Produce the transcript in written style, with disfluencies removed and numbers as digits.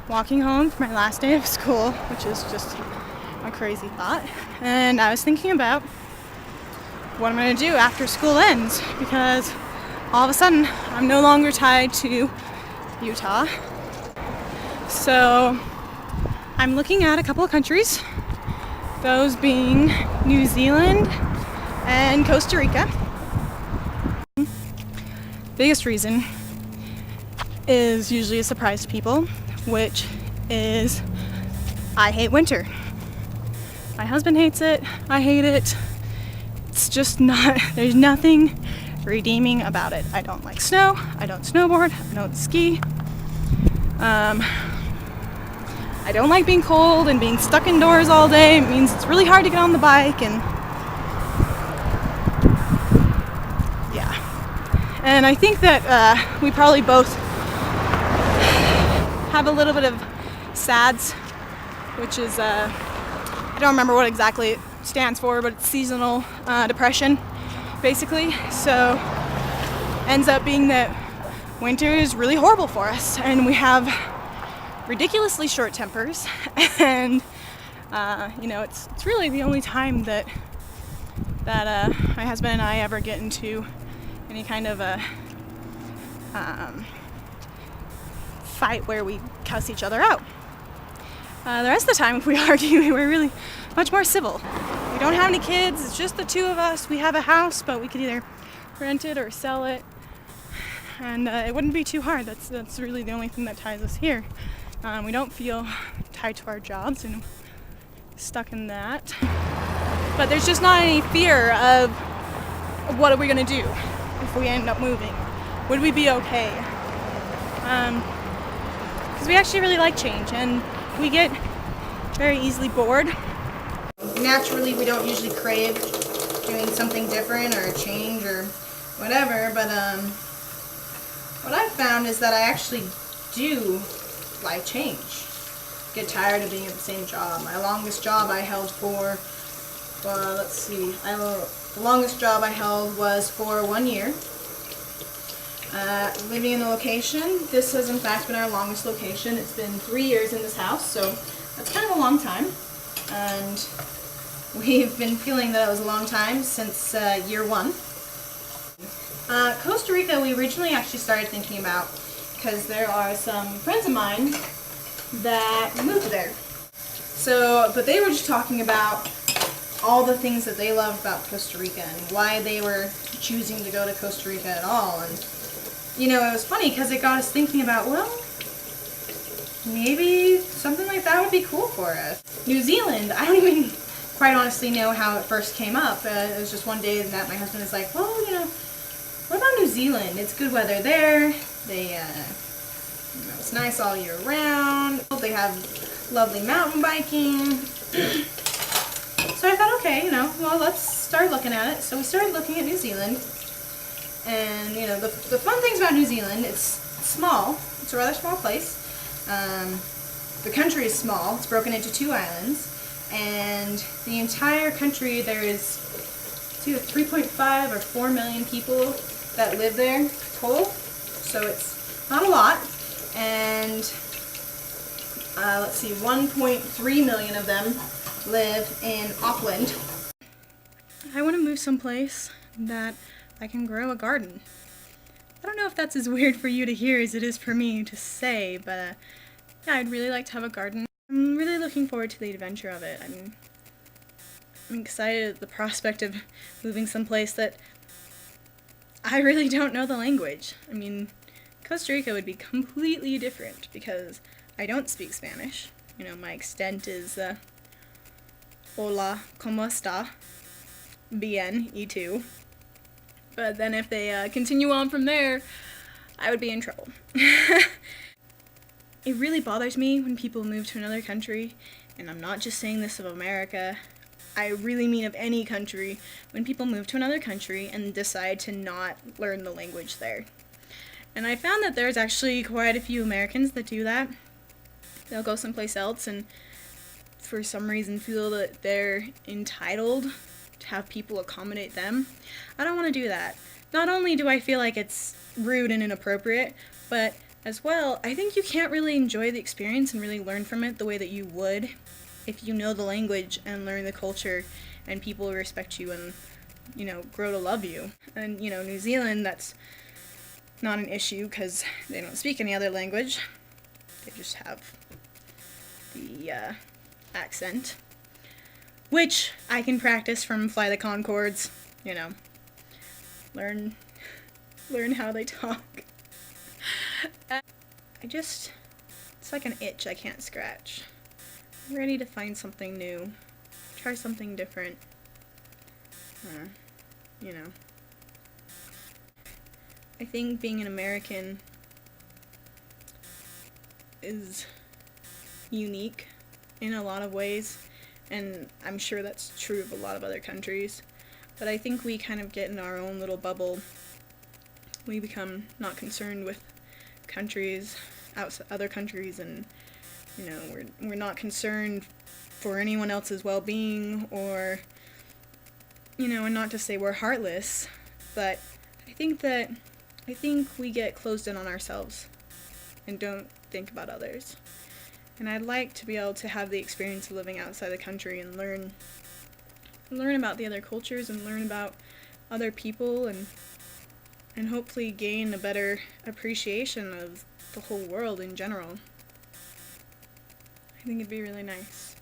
walking home for my last day of school, which is just a crazy thought. And I was thinking about what I'm going to do after school ends, because all of a sudden I'm no longer tied to Utah. So I'm looking at a couple of countries, those being New Zealand and Costa Rica. Biggest reason is usually a surprise to people, which is I hate winter. My husband hates it, I hate it. It's just not, there's nothing redeeming about it. I don't like snow, I don't snowboard, I don't ski. I don't like being cold and being stuck indoors all day. It means it's really hard to get on the bike, and yeah. And I think that we probably both have a little bit of SADS, which is, I don't remember what exactly it stands for, but it's seasonal depression, basically. So ends up being that winter is really horrible for us, and we have ridiculously short tempers, and it's really the only time that my husband and I ever get into any kind of a fight where we cuss each other out. The rest of the time, if we argue, we're really much more civil. We don't have any kids, it's just the two of us. We have a house, but we could either rent it or sell it, and it wouldn't be too hard. That's really the only thing that ties us here. We don't feel tied to our jobs and stuck in that. But there's just not any fear of what are we going to do if we end up moving. Would we be okay? Because we actually really like change, and we get very easily bored. Naturally, we don't usually crave doing something different or a change or whatever, but what I've found is that I actually do like change. Get tired of being at the same job. My longest job I held for, the longest job I held was for 1 year. Living in the location, this has in fact been our longest location. It's been 3 years in this house, so that's kind of a long time. And we've been feeling that it was a long time since year one. Costa Rica, we originally actually started thinking about because there are some friends of mine that moved there. So, but they were just talking about all the things that they loved about Costa Rica and why they were choosing to go to Costa Rica at all. And, it was funny because it got us thinking about, well, maybe something like that would be cool for us. New Zealand, I don't even quite honestly know how it first came up. It was just one day that my husband was like, well, what about New Zealand? It's good weather there. They, it's nice all year round. They have lovely mountain biking. So I thought, okay, well, let's start looking at it. So we started looking at New Zealand. And, the fun things about New Zealand, it's small. It's a rather small place. The country is small. It's broken into 2 islands. And the entire country, there is 3.5 or 4 million people that live there total. So it's not a lot. And let's see, 1.3 million of them live in Auckland. I want to move someplace that I can grow a garden. I don't know if that's as weird for you to hear as it is for me to say, but yeah, I'd really like to have a garden. I'm really looking forward to the adventure of it. I'm excited at the prospect of moving someplace that I really don't know the language. Costa Rica would be completely different because I don't speak Spanish. My extent is hola, ¿cómo está? Bien, y tú. But then if they continue on from there, I would be in trouble. It really bothers me when people move to another country, and I'm not just saying this of America. I really mean of any country, when people move to another country and decide to not learn the language there. And I found that there's actually quite a few Americans that do that. They'll go someplace else and for some reason feel that they're entitled to have people accommodate them. I don't want to do that. Not only do I feel like it's rude and inappropriate, but as well, I think you can't really enjoy the experience and really learn from it the way that you would if you know the language and learn the culture and people respect you and, you know, grow to love you. And, you know, New Zealand, that's not an issue because they don't speak any other language. They just have the accent, which I can practice from Fly the Conchords, you know, learn how they talk. It's like an itch I can't scratch. I'm ready to find something new, try something different, you know. I think being an American is unique in a lot of ways, and I'm sure that's true of a lot of other countries, but I think we kind of get in our own little bubble. We become not concerned with countries, other countries, and, you know, we're not concerned for anyone else's well-being, or, you know, and not to say we're heartless, but I think we get closed in on ourselves and don't think about others. And I'd like to be able to have the experience of living outside the country and learn about the other cultures and learn about other people, and hopefully gain a better appreciation of the whole world in general. I think it'd be really nice.